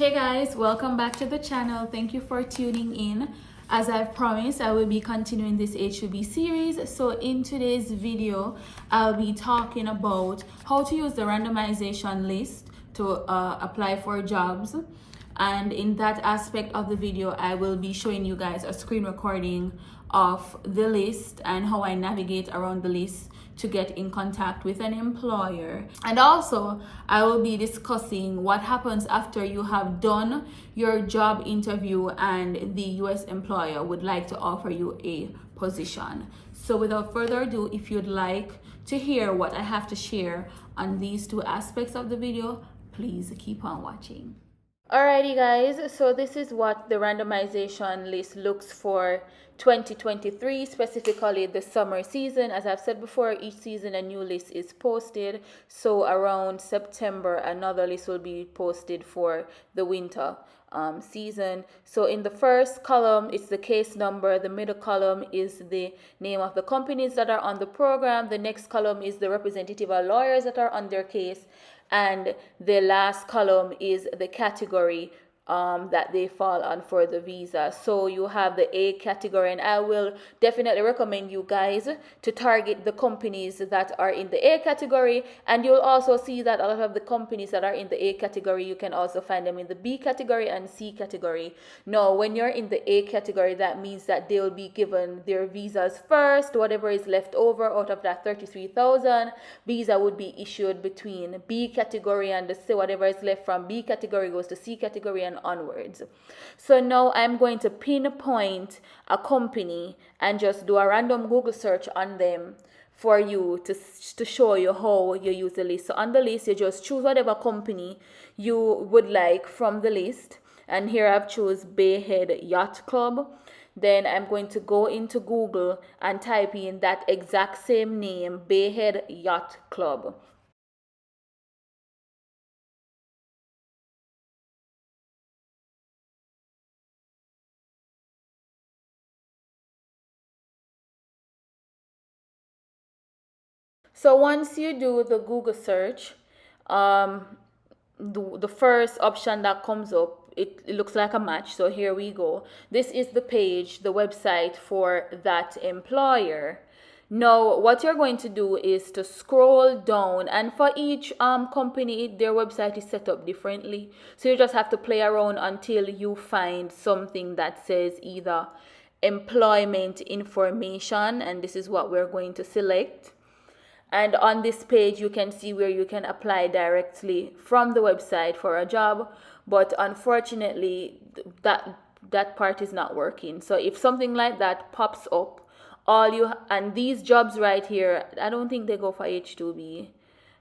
Hey guys, welcome back to the channel. Thank you for tuning in. As I've promised, I will be continuing this H2B series. So in today's video, I'll be talking about how to use the randomization list to apply for jobs. And in that aspect of the video, I will be showing you guys a screen recording of the list and how I navigate around the list to get in contact with an employer. And also I will be discussing what happens after you have done your job interview and the US employer would like to offer you a position. So without further ado, if you'd like to hear what I have to share on these two aspects of the video, please keep on watching. Alrighty guys, so this is what the randomization list looks for 2023, specifically the summer season. As I've said before, each season a new list is posted. So around September, another list will be posted for the winter season. So in the first column, it's the case number. The middle column is the name of the companies that are on the program. The next column is the representative or lawyers that are on their case. And the last column is the category that they fall on for the visa. So you have the A category, and I will definitely recommend you guys to target the companies that are in the A category, and you'll also see that a lot of the companies that are in the A category, you can also find them in the B category and C category. Now, when you're in the A category, that means that they will be given their visas first. Whatever is left over out of that 33,000 visa would be issued between B category and the C. Whatever is left from B category goes to C category and onwards. So now I'm going to pinpoint a company and just do a random Google search on them for you to show you how you use the list. So on the list, you just choose whatever company you would like from the list. And here I've choose Bayhead Yacht Club. Then I'm going to go into Google and type in that exact same name, Bayhead Yacht Club. So once you do the Google search, the first option that comes up, it looks like a match. So here we go. This is the page, the website for that employer. Now, what you're going to do is to scroll down, and for each company, their website is set up differently. So you just have to play around until you find something that says either employment information, and this is what we're going to select. And on this page, you can see where you can apply directly from the website for a job. But unfortunately, that part is not working. So if something like that pops up, and these jobs right here, I don't think they go for H2B.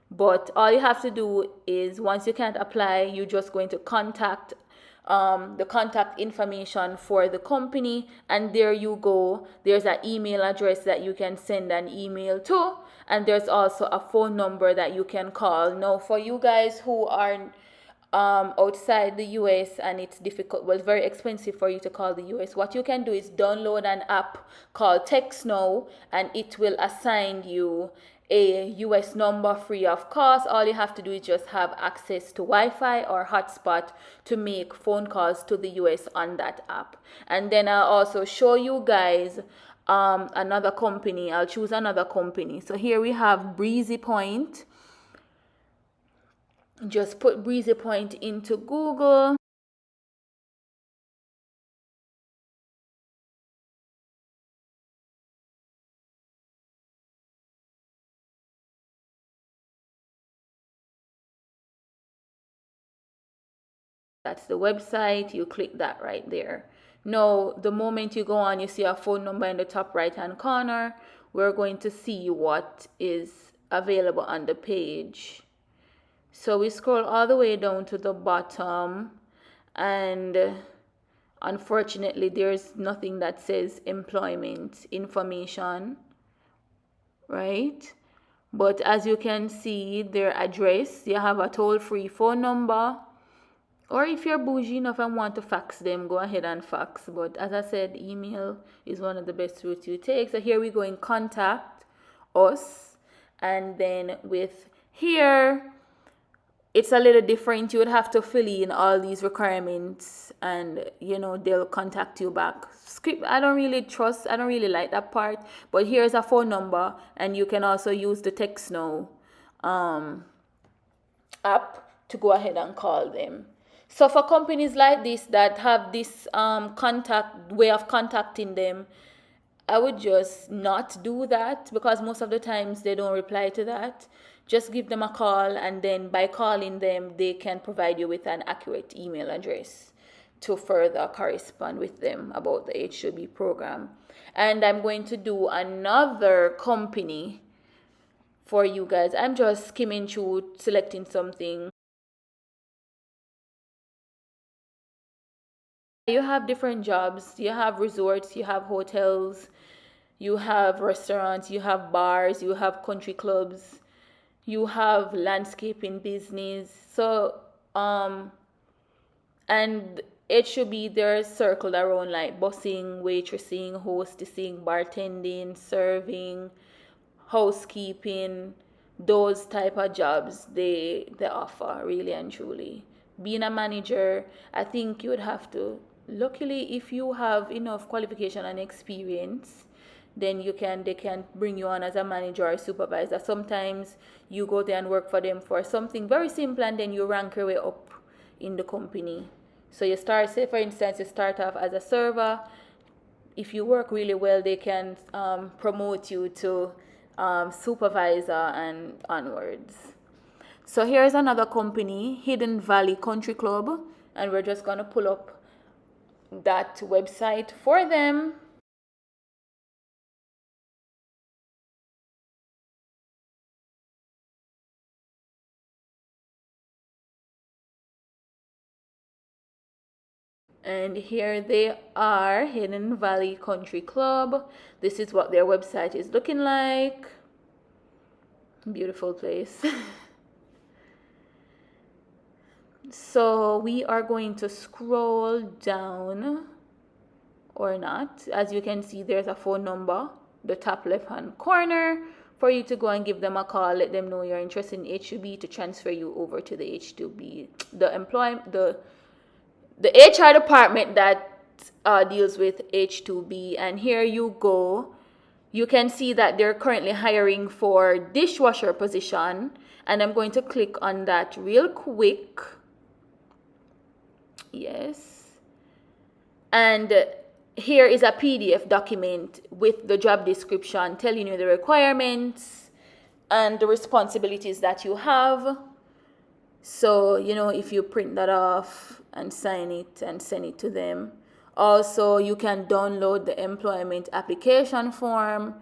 But all you have to do is, once you can't apply, you're just going to contact the contact information for the company, and there you go. There's an email address that you can send an email to, and there's also a phone number that you can call. Now, for you guys who are outside the US and it's difficult, well, it's very expensive for you to call the US, what you can do is download an app called Text Now, and it will assign you a US number free of cost. All you have to do is just have access to Wi-Fi or hotspot to make phone calls to the US on that app. And then I'll also show you guys another company. I'll choose another company. So here we have Breezy Point. Just put Breezy Point into Google. That's the website. You click that right there. Now, the moment you go on, you see a phone number in the top right hand corner. We're going to see what is available on the page. So we scroll all the way down to the bottom, and unfortunately there's nothing that says employment information, right? But as you can see, their address, you have a toll-free phone number. Or if you're bougie enough and want to fax them, go ahead and fax. But as I said, email is one of the best routes you take. So here we go in contact us. And then with here, it's a little different. You would have to fill in all these requirements, and they'll contact you back. Script, I don't really like that part, but here's a phone number, and you can also use the text now app to go ahead and call them. So for companies like this that have this contact way of contacting them, I would just not do that, because most of the times they don't reply to that. Just give them a call, and then by calling them, they can provide you with an accurate email address to further correspond with them about the H2B program. And I'm going to do another company for you guys. I'm just skimming through, selecting something. You have different jobs. You have resorts, you have hotels, you have restaurants, you have bars, you have country clubs, you have landscaping business. So and it should be there circled around like bussing, waitressing, hostessing, bartending, serving, housekeeping. Those type of jobs they offer, really and truly. Being a manager, I think you would have to, luckily if you have enough qualification and experience, then they can bring you on as a manager or supervisor. Sometimes you go there and work for them for something very simple, and then you rank your way up in the company. So you start, say for instance, you start off as a server. If you work really well, they can promote you to supervisor and onwards. So here's another company, Hidden Valley Country Club, and we're just gonna pull up that website for them. And here they are, Hidden Valley Country Club. This is what their website is looking like. Beautiful place. So we are going to scroll down, or not. As you can see, there's a phone number, the top left hand corner, for you to go and give them a call. Let them know you're interested in H2B to transfer you over to the H2B, the HR department that deals with H2B. And here you go. You can see that they're currently hiring for dishwasher position, and I'm going to click on that real quick. Yes. And here is a PDF document with the job description telling you the requirements and the responsibilities that you have. So, if you print that off and sign it and send it to them. Also, you can download the employment application form,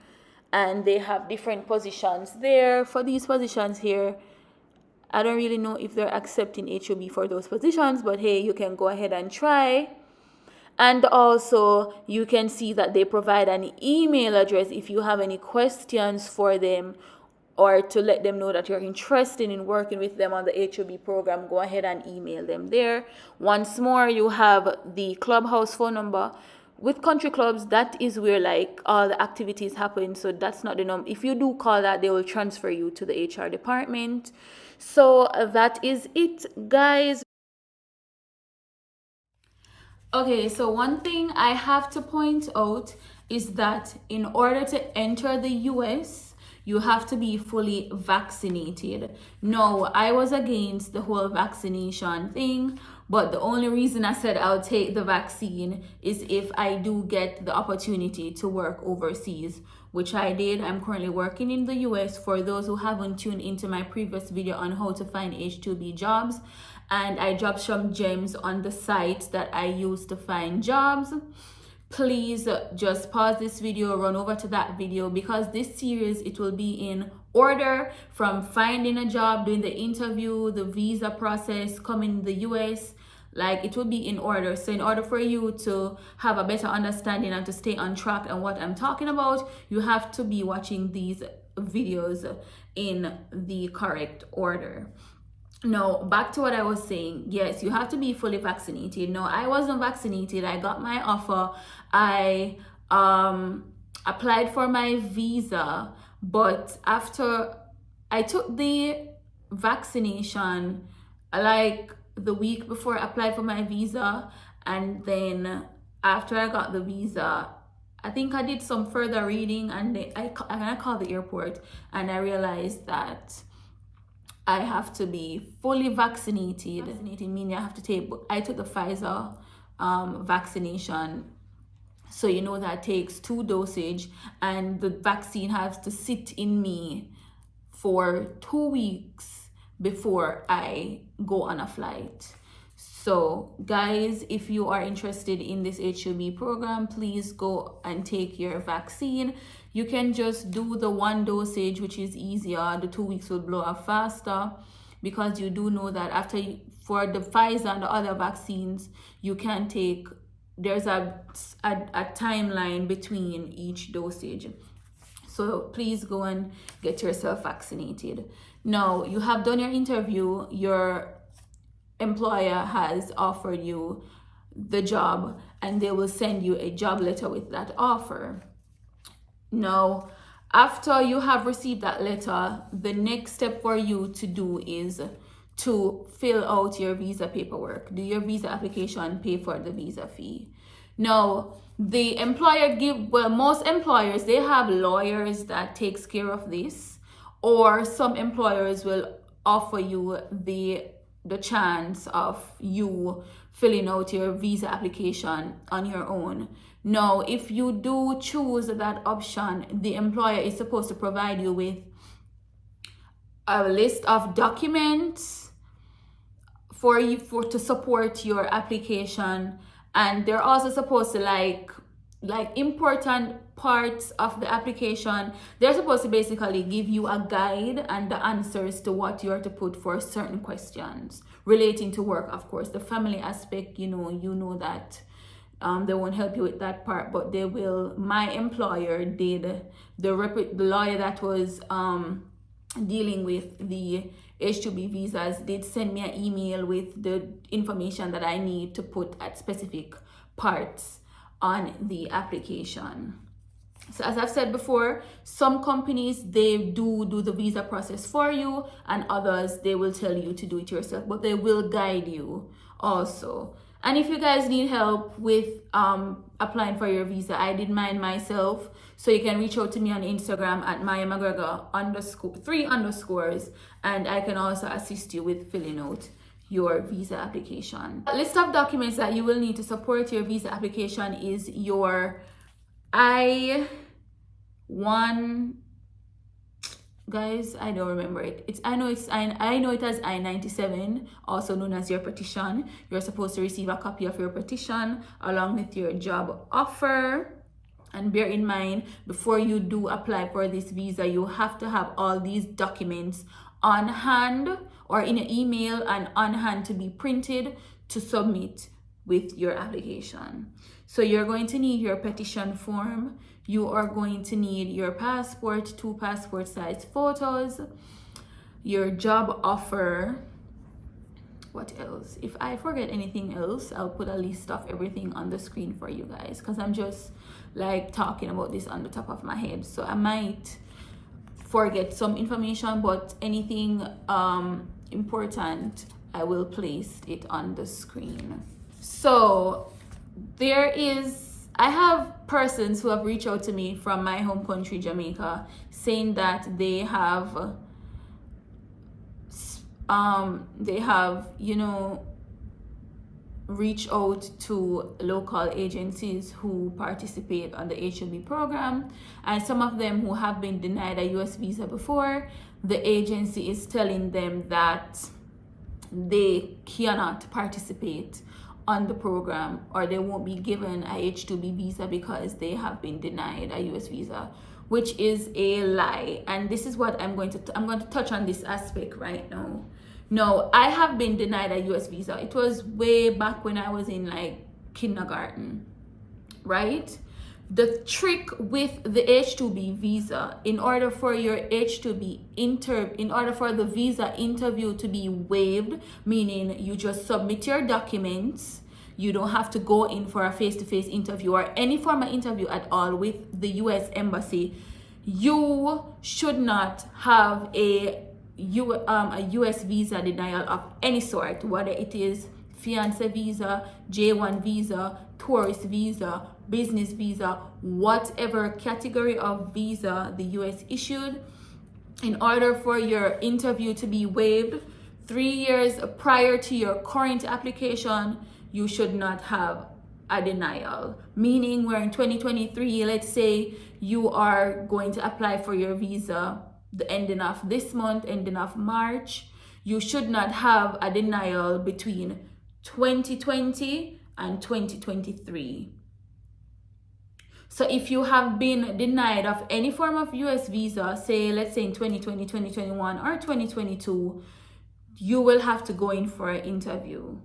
and they have different positions there. For these positions here, I don't really know if they're accepting H2B for those positions, but hey, you can go ahead and try. And also, you can see that they provide an email address if you have any questions for them, or to let them know that you're interested in working with them on the H2B program. Go ahead and email them there. Once more, you have the clubhouse phone number. With country clubs, that is where like all the activities happen. So that's not the number. If you do call that, they will transfer you to the HR department. So that is it, guys. Okay, so one thing I have to point out is that in order to enter the US, you have to be fully vaccinated. No, I was against the whole vaccination thing, but the only reason I said I'll take the vaccine is if I do get the opportunity to work overseas, which I did. I'm currently working in the US. For those who haven't tuned into my previous video on how to find H2B jobs, and I dropped some gems on the site that I use to find jobs. Please just pause this video, run over to that video, because this series, it will be in order from finding a job, doing the interview, the visa process, coming to the US. Like, it will be in order. So in order for you to have a better understanding and to stay on track and what I'm talking about, you have to be watching these videos in the correct order. Now, back to what I was saying. Yes, you have to be fully vaccinated. No, I wasn't vaccinated. I got my offer. I applied for my visa, but after I took the vaccination, like the week before I applied for my visa, and then after I got the visa, I think I did some further reading, and I called the airport and I realized that I have to be fully vaccinated. Vaccinating meaning I have to take, I took the Pfizer vaccination. So you know that takes 2 dosage, and the vaccine has to sit in me for 2 weeks before I go on a flight. So guys, if you are interested in this H2B program, please go and take your vaccine. You can just do the 1 dosage, which is easier. The 2 weeks will blow up faster, because you do know that for the Pfizer and the other vaccines, you can take, there's a timeline between each dosage. So please go and get yourself vaccinated. Now you have done your interview, your employer has offered you the job, and they will send you a job letter with that offer. Now, after you have received that letter, the next step for you to do is to fill out your visa paperwork, do your visa application, pay for the visa fee. Now, the employer most employers, they have lawyers that takes care of this, or some employers will offer you the chance of you filling out your visa application on your own. Now, if you do choose that option, the employer is supposed to provide you with a list of documents for to support your application, and they're also supposed to like important parts of the application. They're supposed to basically give you a guide and the answers to what you are to put for certain questions relating to work. Of course, the family aspect, you know that they won't help you with that part, but they will. My employer did. The lawyer that was dealing with the H2B visas did send me an email with the information that I need to put at specific parts on the application. So as I've said before, some companies, they do the visa process for you, and others, they will tell you to do it yourself, but they will guide you also. And if you guys need help with applying for your visa, I did mine myself. So you can reach out to me on Instagram at @MayaMcGregor_3_, and I can also assist you with filling out your visa application. A list of documents that you will need to support your visa application is your I-1, guys, I don't remember it. I know it as I-97, also known as your petition. You're supposed to receive a copy of your petition along with your job offer. And bear in mind, before you do apply for this visa, you have to have all these documents on hand or in an email and on hand to be printed to submit with your application. So you're going to need your petition form. You are going to need your passport, 2 passport size photos, your job offer. What else? If I forget anything else, I'll put a list of everything on the screen for you guys, because I'm just like talking about this on the top of my head, so I might forget some information, but anything important, I will place it on the screen. So I have persons who have reached out to me from my home country, Jamaica, saying that they have reach out to local agencies who participate on the H2B program, and some of them who have been denied a US visa before, the agency is telling them that they cannot participate on the program, or they won't be given a H2B visa because they have been denied a US visa, which is a lie. And this is what I'm going to touch on this aspect right now. No, I have been denied a US visa. It was way back when I was in like kindergarten, right? The trick with the H2B visa, in order for the visa interview to be waived, meaning you just submit your documents, you don't have to go in for a face-to-face interview or any form of interview at all with the US embassy. You should not have a US visa denial of any sort, whether it is fiance visa, J1 visa, tourist visa, business visa, whatever category of visa the US issued, in order for your interview to be waived 3 years prior to your current application, you should not have a denial. Meaning we're in 2023, let's say you are going to apply for your visa the ending of this month, ending of March, you should not have a denial between 2020 and 2023. So if you have been denied of any form of US visa, say let's say in 2020, 2021 or 2022, you will have to go in for an interview.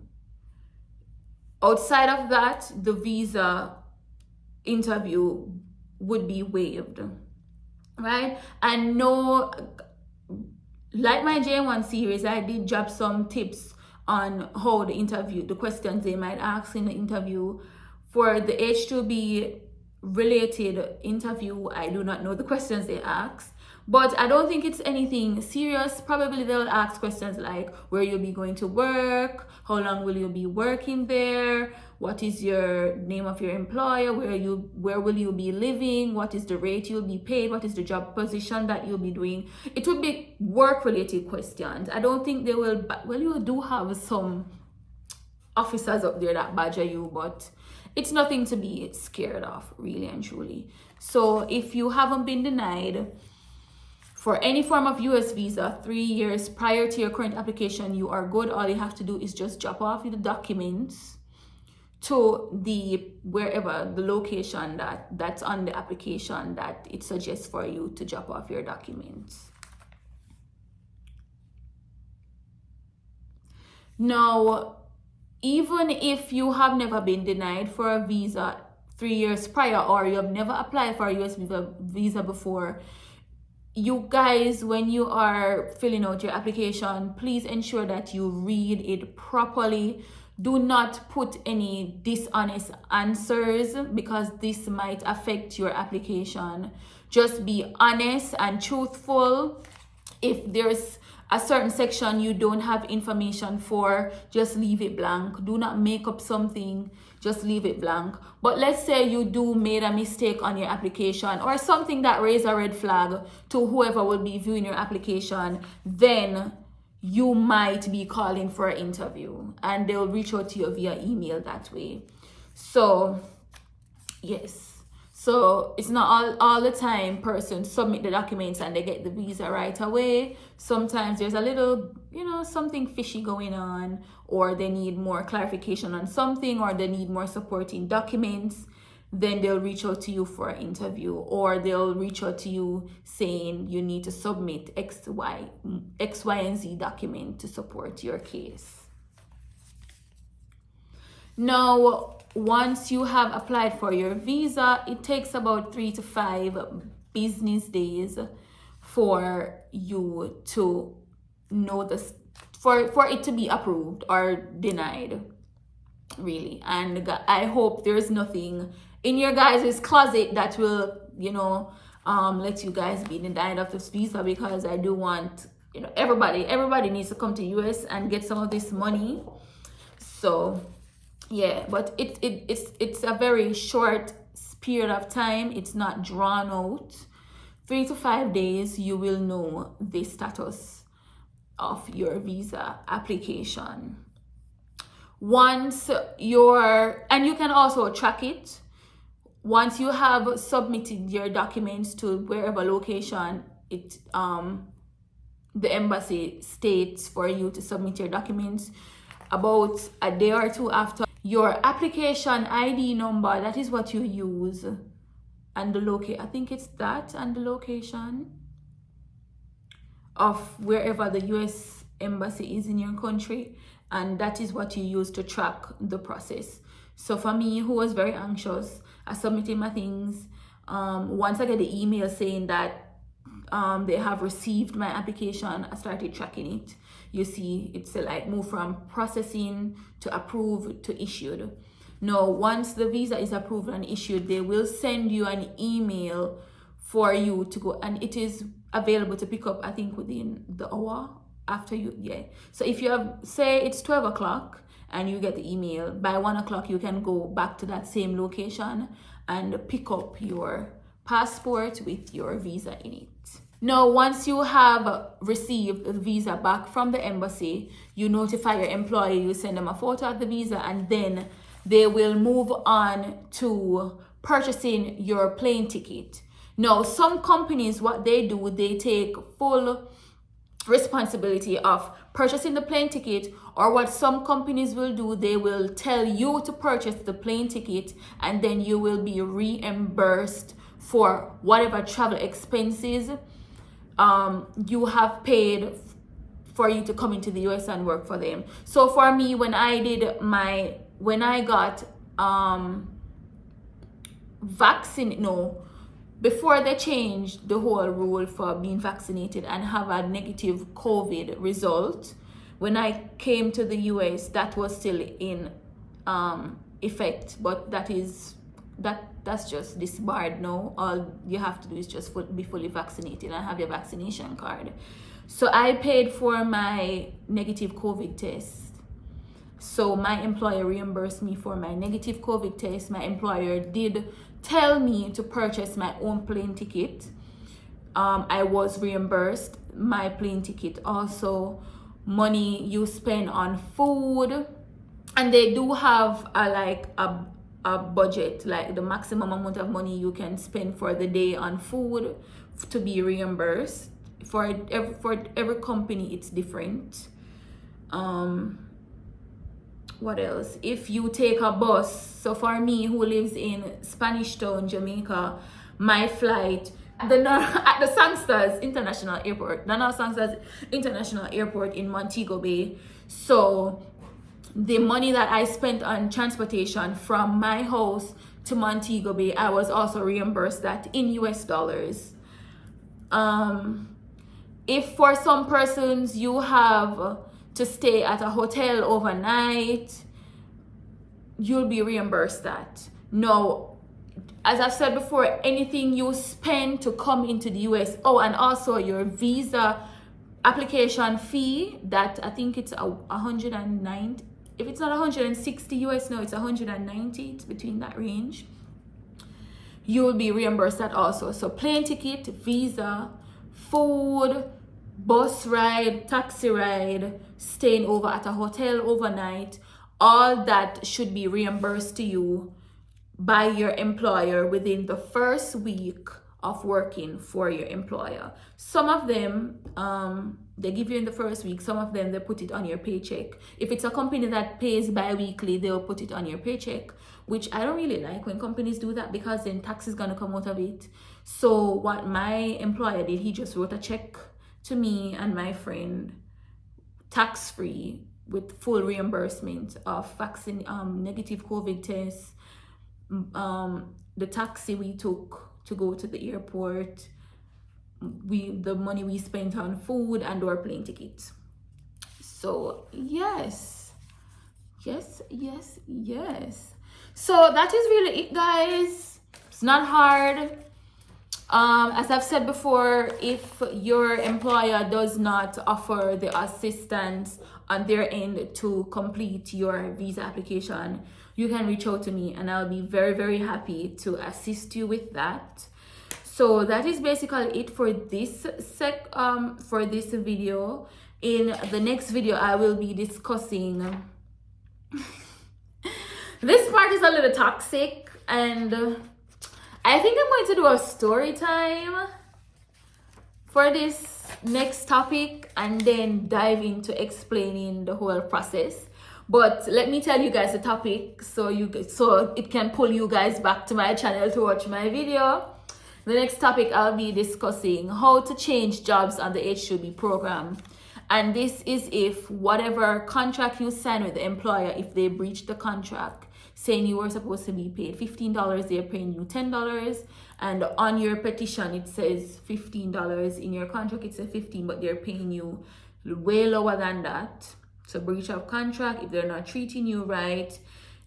Outside of that, the visa interview would be waived, right? And no, like my J1 series, I did drop some tips on how the questions they might ask in the interview. For the H2B related interview, I do not know the questions they ask, but I don't think it's anything serious. Probably they'll ask questions like where you'll be going to work, how long will you be working there, what is your name of your employer, where will you be living, what is the rate you'll be paid, what is the job position that you'll be doing. It would be work related questions. I don't think they will, well, you do have some officers up there that badger you, but it's nothing to be scared of, really and truly. So if you haven't been denied for any form of US visa 3 years prior to your current application, you are good. All you have to do is just drop off the documents to wherever the location that's on the application that it suggests for you to drop off your documents. Now, even if you have never been denied for a visa 3 years prior, or you have never applied for a US visa before, you guys, when you are filling out your application, please ensure that you read it properly. Do not put any dishonest answers, because this might affect your application. Just be honest and truthful. If there's a certain section you don't have information for, just leave it blank. Do not make up something, just leave it blank. But let's say you do made a mistake on your application, or something that raised a red flag to whoever will be viewing your application, then you might be calling for an interview and they'll reach out to you via email that way. So yes, so it's not all the time persons submit the documents and they get the visa right away. Sometimes there's a little, something fishy going on, or they need more clarification on something, or they need more supporting documents. Then they'll reach out to you for an interview, or they'll reach out to you saying you need to submit X, Y, and Z document to support your case. Now, once you have applied for your visa, it takes about 3 to 5 business days for you to know this, for it to be approved or denied, really. And I hope there's nothing in your guys' closet that will, let you guys be denied of this visa, because I do want, everybody needs to come to US and get some of this money. So yeah, but it's a very short period of time. It's not drawn out. 3 to 5 days, you will know the status of your visa application. And you can also track it. Once you have submitted your documents to wherever location the embassy states for you to submit your documents, about a day or two after, your application ID number, that is what you use, and the I think it's that, and the location of wherever the US embassy is in your country, and that is what you use to track the process. So for me, who was very anxious, I submitted my things. Once I get the email saying that they have received my application, I started tracking it. You see, it's like move from processing to approved to issued. Now, once the visa is approved and issued, they will send you an email for you to go, and it is available to pick up, I think, within the hour after you, yeah. So if you have, say it's 12 o'clock and you get the email, by 1 o'clock you can go back to that same location and pick up your passport with your visa in it. Now, once you have received the visa back from the embassy, you notify your employer, you send them a photo of the visa, and then they will move on to purchasing your plane ticket. Now, some companies, what they do, they take full responsibility of purchasing the plane ticket, or what some companies will do, they will tell you to purchase the plane ticket and then you will be reimbursed for whatever travel expenses you have paid for you to come into the US and work for them. So for me, when I got vaccinated, no, before they changed the whole rule for being vaccinated and have a negative COVID result, when I came to the US, that was still in effect, but that's just disbarred now. All you have to do is just be fully vaccinated and have your vaccination card. So I paid for my negative COVID test. So my employer reimbursed me for my negative COVID test. My employer did tell me to purchase my own plane ticket. I was reimbursed my plane ticket. Also, money you spend on food, and they do have a budget, like the maximum amount of money you can spend for the day on food to be reimbursed. For every company it's different. What else? If you take a bus, so for me who lives in Spanish Town, Jamaica, my flight at the Sangsters International Airport, the North Sangsters International Airport in Montego Bay. So the money that I spent on transportation from my house to Montego Bay, I was also reimbursed that in US dollars. If for some persons you have to stay at a hotel overnight, you'll be reimbursed that. No, as I've said before, anything you spend to come into the US, oh, and also your visa application fee, that I think it's 109. If it's not 160 US now, it's 190. It's between that range. You will be reimbursed that also. So plane ticket, visa, food, bus ride, taxi ride, staying over at a hotel overnight, all that should be reimbursed to you by your employer within the first week of working for your employer. Some of them, they give you in the first week. Some of them, they put it on your paycheck. If it's a company that pays bi-weekly, they'll put it on your paycheck, which I don't really like when companies do that, because then tax is going to come out of it. So what my employer did, he just wrote a check to me and my friend, tax-free, with full reimbursement of vaccine, negative COVID tests, the taxi we took to go to the airport, the money we spent on food and our plane tickets. So yes. So that is really it, guys. It's not hard. As I've said before, if your employer does not offer the assistance on their end to complete your visa application, you can reach out to me and I'll be very, very happy to assist you with that. So that is basically it for this video. In the next video, I will be discussing this part is a little toxic, and I think I'm going to do a story time for this next topic and then dive into explaining the whole process. But let me tell you guys the topic so it can pull you guys back to my channel to watch my video. The next topic, I'll be discussing how to change jobs on the H2B program. And this is if whatever contract you sign with the employer, if they breach the contract, saying you were supposed to be paid $15, they're paying you $10, and on your petition it says $15, in your contract it says $15, but they're paying you way lower than that. So breach of contract, if they're not treating you right,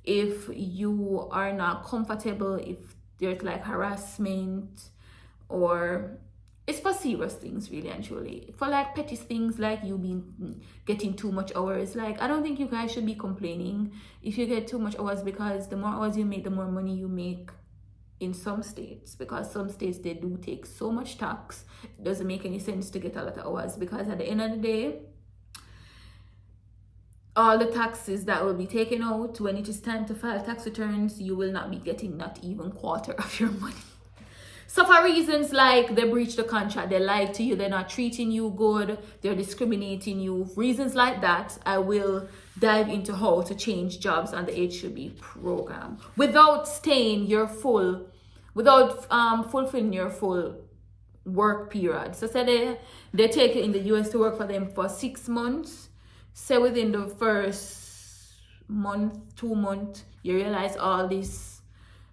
if you are not comfortable, if there's like harassment or it's for serious things, really and truly. For like petty things like you being getting too much hours, like I don't think you guys should be complaining if you get too much hours, because the more hours you make, the more money you make in some states, because some states they do take so much tax. It doesn't make any sense to get a lot of hours, because at the end of the day, all the taxes that will be taken out when it is time to file tax returns, you will not be getting not even quarter of your money. So for reasons like they breached the contract, they lied to you, they're not treating you good, they're discriminating you, reasons like that, I will dive into how to change jobs on the H2B program without fulfilling your full work period. So say they take you in the US to work for them for 6 months. Say within the first month, 2 months, you realize all this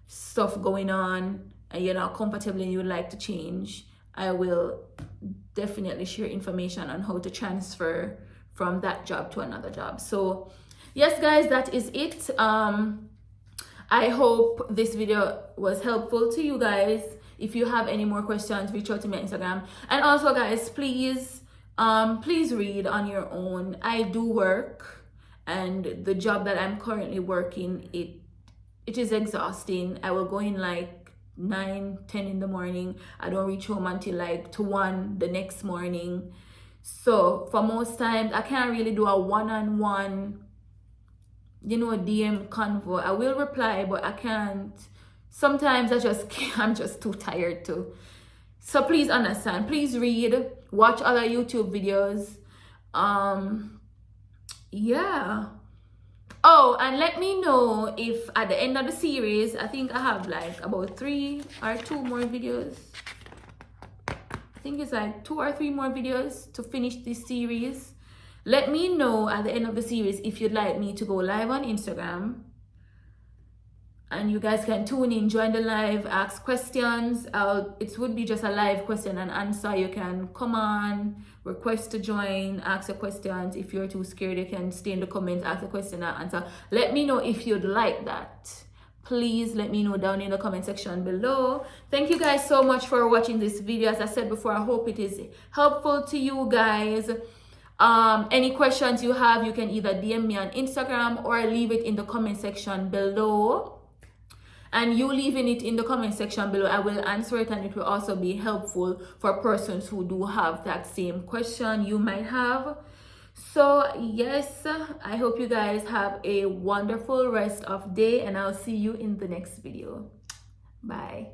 stuff going on and you're not comfortable and you would like to change, I will definitely share information on how to transfer from that job to another job. So yes guys, that is it. I hope this video was helpful to you guys. If you have any more questions, reach out to me on Instagram. And also guys, please read on your own. I do work, and the job that I'm currently working, it is exhausting. I will go in like 9-10 in the morning. I don't reach home until like 1 the next morning. So for most times I can't really do a one-on-one, DM convo. I will reply, but I can't. Sometimes I'm just too tired to. So please understand, please read, watch other YouTube videos. Yeah. Oh, and let me know if at the end of the series, I think I have like about 3 or 2 more videos. I think it's like 2 or 3 more videos to finish this series. Let me know at the end of the series if you'd like me to go live on Instagram. And you guys can tune in, join the live, ask questions. It would be just a live question and answer. You can come on, request to join, ask your questions. If you're too scared, you can stay in the comments, ask a question and answer. Let me know if you'd like that. Please let me know down in the comment section below. Thank you guys so much for watching this video. As I said before, I hope it is helpful to you guys. Any questions you have, you can either DM me on Instagram or leave it in the comment section below. And you leaving it in the comment section below, I will answer it, and it will also be helpful for persons who do have that same question you might have. So yes, I hope you guys have a wonderful rest of day, and I'll see you in the next video. Bye.